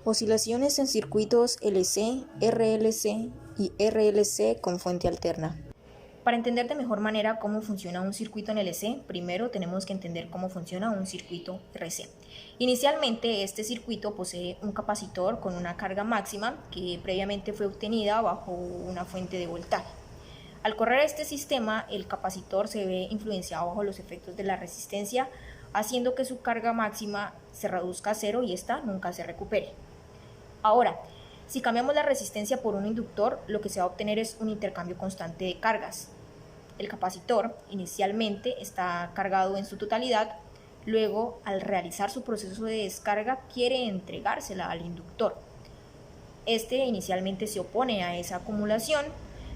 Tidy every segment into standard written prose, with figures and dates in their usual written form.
Oscilaciones en circuitos LC, RLC y RLC con fuente alterna. Para entender de mejor manera cómo funciona un circuito en LC, primero tenemos que entender cómo funciona un circuito RC. Inicialmente, este circuito posee un capacitor con una carga máxima que previamente fue obtenida bajo una fuente de voltaje. Al correr este sistema, el capacitor se ve influenciado bajo los efectos de la resistencia, haciendo que su carga máxima se reduzca a cero y esta nunca se recupere. Ahora, si cambiamos la resistencia por un inductor, lo que se va a obtener es un intercambio constante de cargas. El capacitor inicialmente está cargado en su totalidad, luego al realizar su proceso de descarga quiere entregársela al inductor. Este inicialmente se opone a esa acumulación,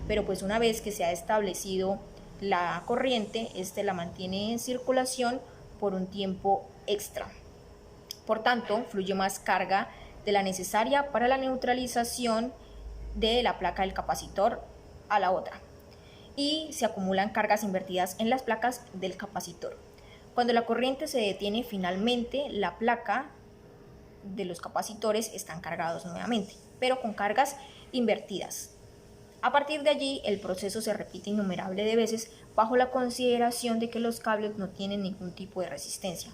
pero pues una vez que se ha establecido la corriente, este la mantiene en circulación por un tiempo extra. Por tanto, fluye más carga de la necesaria para la neutralización de la placa del capacitor a la otra, y se acumulan cargas invertidas en las placas del capacitor. Cuando la corriente se detiene finalmente, la placa de los capacitores están cargados nuevamente, pero con cargas invertidas. A partir de allí, el proceso se repite innumerables de veces bajo la consideración de que los cables no tienen ningún tipo de resistencia.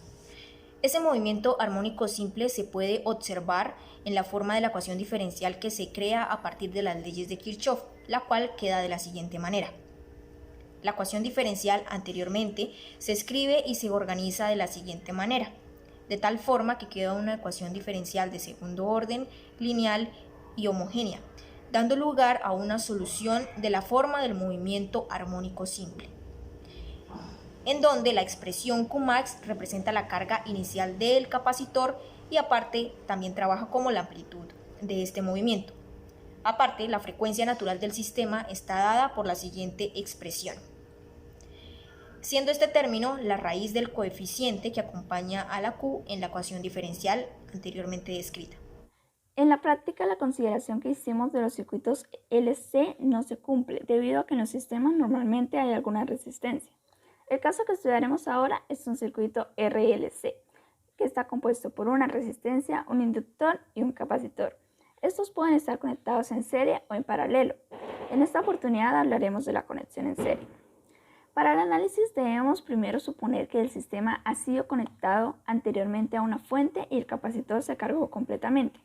Ese movimiento armónico simple se puede observar en la forma de la ecuación diferencial que se crea a partir de las leyes de Kirchhoff, la cual queda de la siguiente manera. La ecuación diferencial anteriormente se escribe y se organiza de la siguiente manera, de tal forma que queda una ecuación diferencial de segundo orden, lineal y homogénea, dando lugar a una solución de la forma del movimiento armónico simple, en donde la expresión Qmax representa la carga inicial del capacitor y aparte también trabaja como la amplitud de este movimiento. Aparte, la frecuencia natural del sistema está dada por la siguiente expresión, siendo este término la raíz del coeficiente que acompaña a la Q en la ecuación diferencial anteriormente descrita. En la práctica, la consideración que hicimos de los circuitos LC no se cumple, debido a que en los sistemas normalmente hay alguna resistencia. El caso que estudiaremos ahora es un circuito RLC, que está compuesto por una resistencia, un inductor y un capacitor. Estos pueden estar conectados en serie o en paralelo. En esta oportunidad hablaremos de la conexión en serie. Para el análisis debemos primero suponer que el sistema ha sido conectado anteriormente a una fuente y el capacitor se cargó completamente.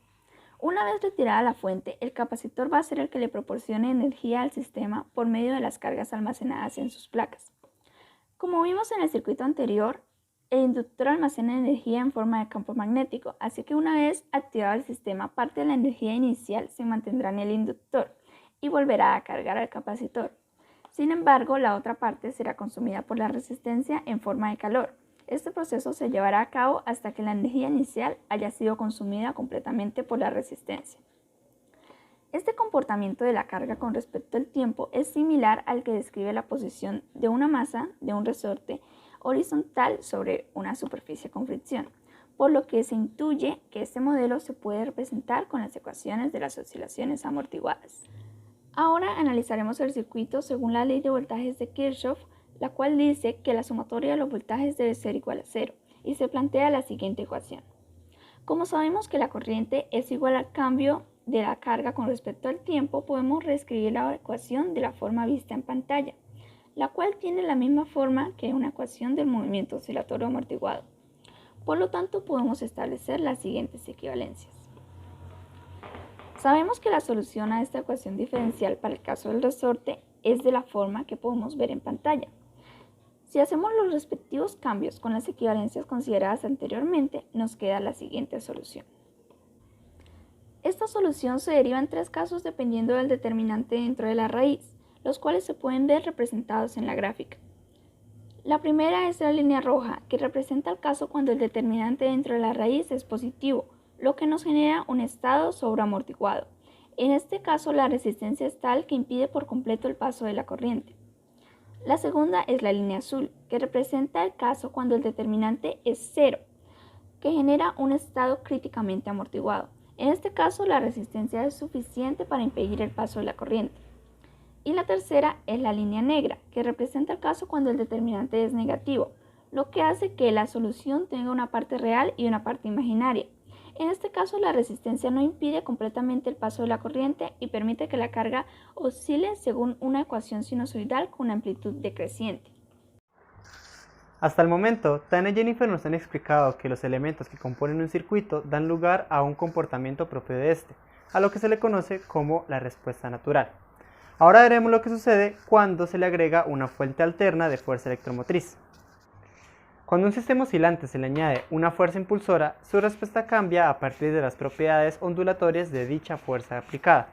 Una vez retirada la fuente, el capacitor va a ser el que le proporcione energía al sistema por medio de las cargas almacenadas en sus placas. Como vimos en el circuito anterior, el inductor almacena energía en forma de campo magnético, así que una vez activado el sistema, parte de la energía inicial se mantendrá en el inductor y volverá a cargar al capacitor. Sin embargo, la otra parte será consumida por la resistencia en forma de calor. Este proceso se llevará a cabo hasta que la energía inicial haya sido consumida completamente por la resistencia. Este comportamiento de la carga con respecto al tiempo es similar al que describe la posición de una masa de un resorte horizontal sobre una superficie con fricción, por lo que se intuye que este modelo se puede representar con las ecuaciones de las oscilaciones amortiguadas. Ahora analizaremos el circuito según la ley de voltajes de Kirchhoff, la cual dice que la sumatoria de los voltajes debe ser igual a cero, y se plantea la siguiente ecuación. Como sabemos que la corriente es igual al cambio de la carga con respecto al tiempo, podemos reescribir la ecuación de la forma vista en pantalla, la cual tiene la misma forma que una ecuación del movimiento oscilatorio amortiguado. Por lo tanto, podemos establecer las siguientes equivalencias. Sabemos que la solución a esta ecuación diferencial para el caso del resorte es de la forma que podemos ver en pantalla. Si hacemos los respectivos cambios con las equivalencias consideradas anteriormente, nos queda la siguiente solución. Esta solución se deriva en tres casos dependiendo del determinante dentro de la raíz, los cuales se pueden ver representados en la gráfica. La primera es la línea roja, que representa el caso cuando el determinante dentro de la raíz es positivo, lo que nos genera un estado sobreamortiguado. En este caso, la resistencia es tal que impide por completo el paso de la corriente. La segunda es la línea azul, que representa el caso cuando el determinante es cero, que genera un estado críticamente amortiguado. En este caso, la resistencia es suficiente para impedir el paso de la corriente. Y la tercera es la línea negra, que representa el caso cuando el determinante es negativo, lo que hace que la solución tenga una parte real y una parte imaginaria. En este caso, la resistencia no impide completamente el paso de la corriente y permite que la carga oscile según una ecuación sinusoidal con amplitud decreciente. Hasta el momento, Tania y Jennifer nos han explicado que los elementos que componen un circuito dan lugar a un comportamiento propio de este, a lo que se le conoce como la respuesta natural. Ahora veremos lo que sucede cuando se le agrega una fuente alterna de fuerza electromotriz. Cuando a un sistema oscilante se le añade una fuerza impulsora, su respuesta cambia a partir de las propiedades ondulatorias de dicha fuerza aplicada,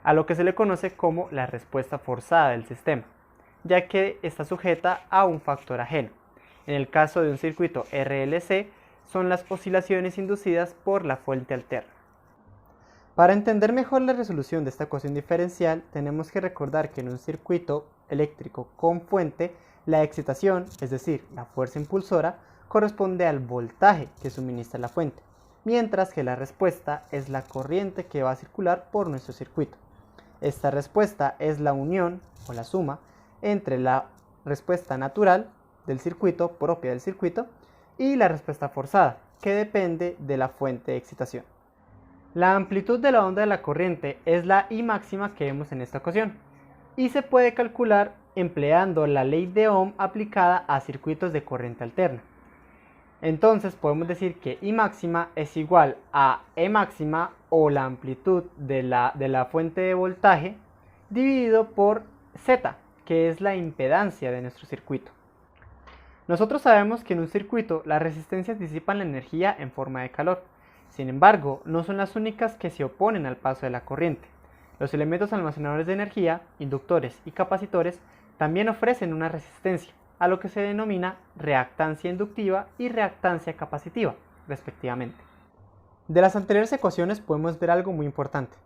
a lo que se le conoce como la respuesta forzada del sistema, ya que está sujeta a un factor ajeno. En el caso de un circuito RLC, son las oscilaciones inducidas por la fuente alterna. Para entender mejor la resolución de esta ecuación diferencial, tenemos que recordar que en un circuito eléctrico con fuente, la excitación, es decir, la fuerza impulsora, corresponde al voltaje que suministra la fuente, mientras que la respuesta es la corriente que va a circular por nuestro circuito. Esta respuesta es la unión o la suma entre la respuesta natural del circuito, propia del circuito, y la respuesta forzada, que depende de la fuente de excitación. La amplitud de la onda de la corriente es la I máxima que vemos en esta ocasión, y se puede calcular empleando la ley de Ohm aplicada a circuitos de corriente alterna. Entonces podemos decir que I máxima es igual a E máxima, o la amplitud de la fuente de voltaje, dividido por Z, que es la impedancia de nuestro circuito. Nosotros sabemos que en un circuito las resistencias disipan la energía en forma de calor. Sin embargo, no son las únicas que se oponen al paso de la corriente. Los elementos almacenadores de energía, inductores y capacitores, también ofrecen una resistencia, a lo que se denomina reactancia inductiva y reactancia capacitiva, respectivamente. De las anteriores ecuaciones podemos ver algo muy importante.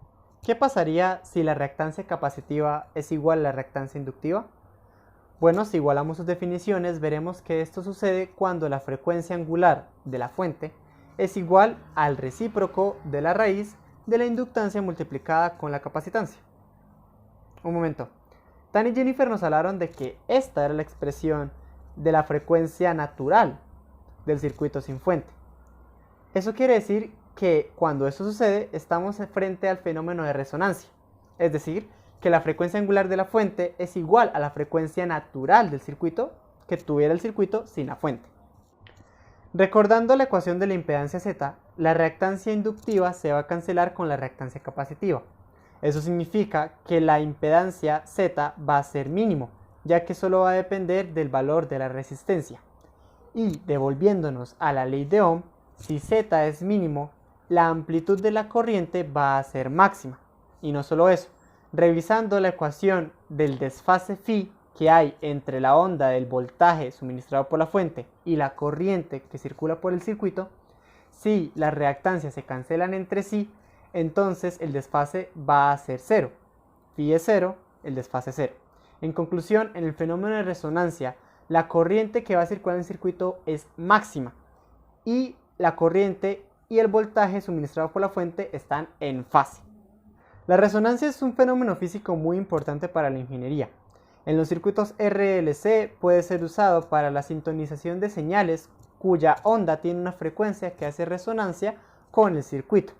¿Qué pasaría si la reactancia capacitiva es igual a la reactancia inductiva? Bueno, si igualamos sus definiciones, veremos que esto sucede cuando la frecuencia angular de la fuente es igual al recíproco de la raíz de la inductancia multiplicada con la capacitancia. Un momento. Tania y Jennifer nos hablaron de que esta era la expresión de la frecuencia natural del circuito sin fuente. Eso quiere decir que cuando eso sucede estamos frente al fenómeno de resonancia, es decir, que la frecuencia angular de la fuente es igual a la frecuencia natural del circuito que tuviera el circuito sin la fuente. Recordando la ecuación de la impedancia Z, la reactancia inductiva se va a cancelar con la reactancia capacitiva. Eso significa que la impedancia Z va a ser mínimo, ya que solo va a depender del valor de la resistencia. Y devolviéndonos a la ley de Ohm, si Z es mínimo, la amplitud de la corriente va a ser máxima. Y no solo eso, revisando la ecuación del desfase phi que hay entre la onda del voltaje suministrado por la fuente y la corriente que circula por el circuito, si las reactancias se cancelan entre sí, entonces el desfase va a ser cero. Phi es cero, el desfase es cero. En conclusión, en el fenómeno de resonancia, la corriente que va a circular en el circuito es máxima y la corriente y el voltaje suministrado por la fuente están en fase. La resonancia es un fenómeno físico muy importante para la ingeniería. En los circuitos RLC puede ser usado para la sintonización de señales cuya onda tiene una frecuencia que hace resonancia con el circuito.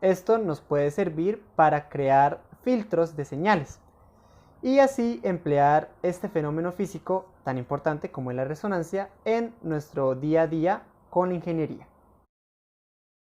Esto nos puede servir para crear filtros de señales y así emplear este fenómeno físico tan importante como es la resonancia en nuestro día a día con la ingeniería.